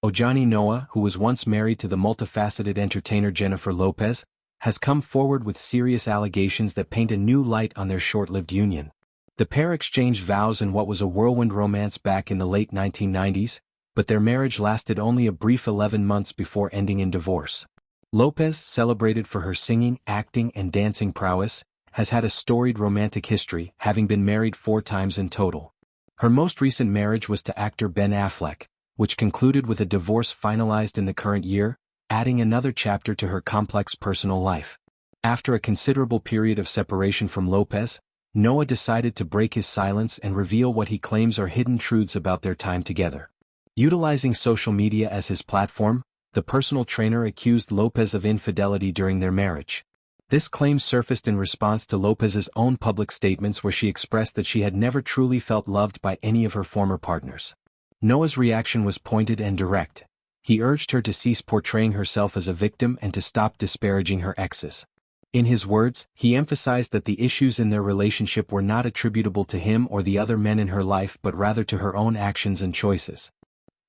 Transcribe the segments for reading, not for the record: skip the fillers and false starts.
Ojani Noa, who was once married to the multifaceted entertainer Jennifer Lopez, has come forward with serious allegations that paint a new light on their short-lived union. The pair exchanged vows in what was a whirlwind romance back in the late 1990s, but their marriage lasted only a brief 11 months before ending in divorce. Lopez, celebrated for her singing, acting, and dancing prowess, has had a storied romantic history, having been married 4 times in total. Her most recent marriage was to actor Ben Affleck, which concluded with a divorce finalized in the current year, adding another chapter to her complex personal life. After a considerable period of separation from Lopez, Noa decided to break his silence and reveal what he claims are hidden truths about their time together. Utilizing social media as his platform, the personal trainer accused Lopez of infidelity during their marriage. This claim surfaced in response to Lopez's own public statements where she expressed that she had never truly felt loved by any of her former partners. Noa's reaction was pointed and direct. He urged her to cease portraying herself as a victim and to stop disparaging her exes. In his words, he emphasized that the issues in their relationship were not attributable to him or the other men in her life but rather to her own actions and choices.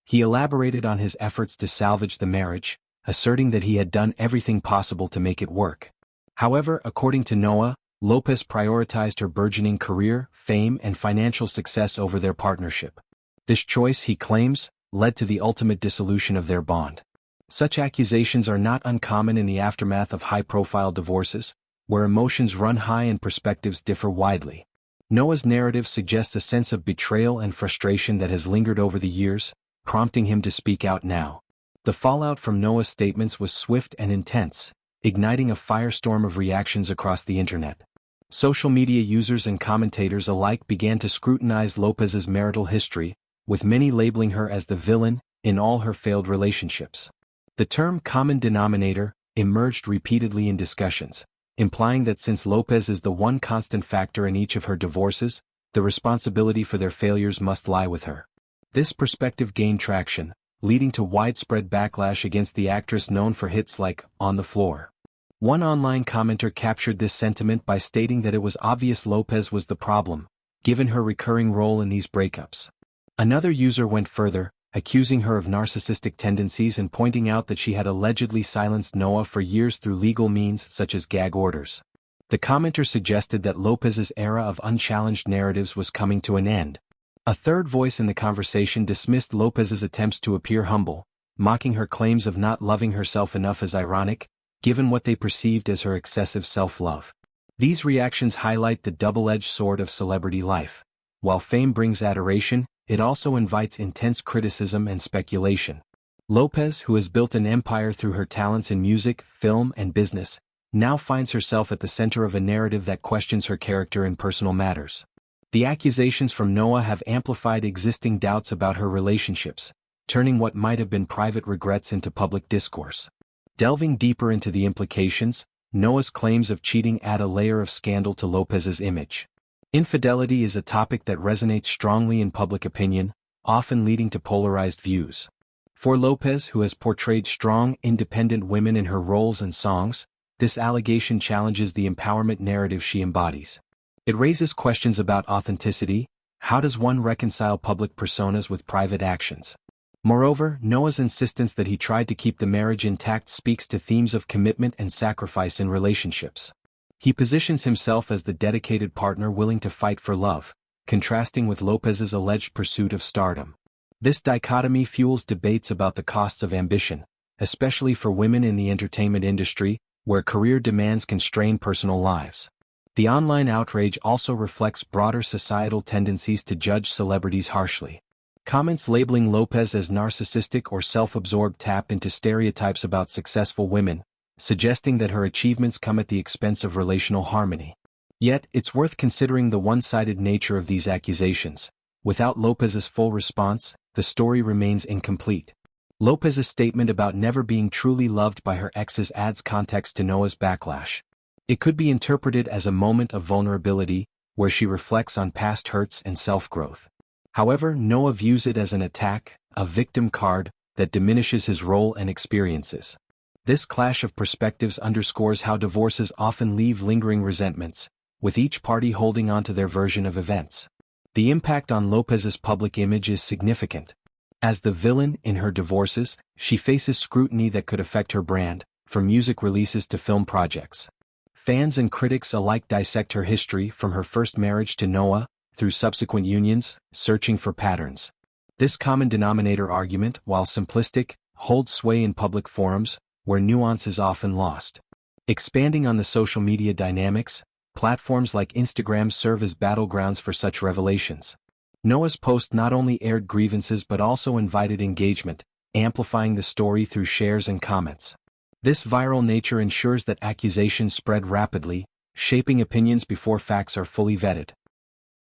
He elaborated on his efforts to salvage the marriage, asserting that he had done everything possible to make it work. However, according to Noa, Lopez prioritized her burgeoning career, fame, and financial success over their partnership. This choice, he claims, led to the ultimate dissolution of their bond. Such accusations are not uncommon in the aftermath of high-profile divorces, where emotions run high and perspectives differ widely. Noa's narrative suggests a sense of betrayal and frustration that has lingered over the years, prompting him to speak out now. The fallout from Noa's statements was swift and intense, igniting a firestorm of reactions across the internet. Social media users and commentators alike began to scrutinize Lopez's marital history, with many labeling her as the villain in all her failed relationships. The term common denominator emerged repeatedly in discussions, implying that since Lopez is the one constant factor in each of her divorces, the responsibility for their failures must lie with her. This perspective gained traction, leading to widespread backlash against the actress known for hits like On the Floor. One online commenter captured this sentiment by stating that it was obvious Lopez was the problem, given her recurring role in these breakups. Another user went further, accusing her of narcissistic tendencies and pointing out that she had allegedly silenced Noa for years through legal means such as gag orders. The commenter suggested that Lopez's era of unchallenged narratives was coming to an end. A third voice in the conversation dismissed Lopez's attempts to appear humble, mocking her claims of not loving herself enough as ironic, given what they perceived as her excessive self-love. These reactions highlight the double-edged sword of celebrity life. While fame brings adoration, it also invites intense criticism and speculation. Lopez, who has built an empire through her talents in music, film, and business, now finds herself at the center of a narrative that questions her character in personal matters. The accusations from Noa have amplified existing doubts about her relationships, turning what might have been private regrets into public discourse. Delving deeper into the implications, Noa's claims of cheating add a layer of scandal to Lopez's image. Infidelity is a topic that resonates strongly in public opinion, often leading to polarized views. For Lopez, who has portrayed strong, independent women in her roles and songs, this allegation challenges the empowerment narrative she embodies. It raises questions about authenticity. How does one reconcile public personas with private actions? Moreover, Noa's insistence that he tried to keep the marriage intact speaks to themes of commitment and sacrifice in relationships. He positions himself as the dedicated partner willing to fight for love, contrasting with Lopez's alleged pursuit of stardom. This dichotomy fuels debates about the costs of ambition, especially for women in the entertainment industry, where career demands constrain personal lives. The online outrage also reflects broader societal tendencies to judge celebrities harshly. Comments labeling Lopez as narcissistic or self-absorbed tap into stereotypes about successful women, suggesting that her achievements come at the expense of relational harmony. Yet, it's worth considering the one-sided nature of these accusations. Without Lopez's full response, the story remains incomplete. Lopez's statement about never being truly loved by her exes adds context to Noa's backlash. It could be interpreted as a moment of vulnerability, where she reflects on past hurts and self-growth. However, Noa views it as an attack, a victim card, that diminishes his role and experiences. This clash of perspectives underscores how divorces often leave lingering resentments, with each party holding on to their version of events. The impact on Lopez's public image is significant. As the villain in her divorces, she faces scrutiny that could affect her brand, from music releases to film projects. Fans and critics alike dissect her history from her first marriage to Noah, through subsequent unions, searching for patterns. This common denominator argument, while simplistic, holds sway in public forums, where nuance is often lost. Expanding on the social media dynamics, platforms like Instagram serve as battlegrounds for such revelations. Noah's post not only aired grievances but also invited engagement, amplifying the story through shares and comments. This viral nature ensures that accusations spread rapidly, shaping opinions before facts are fully vetted.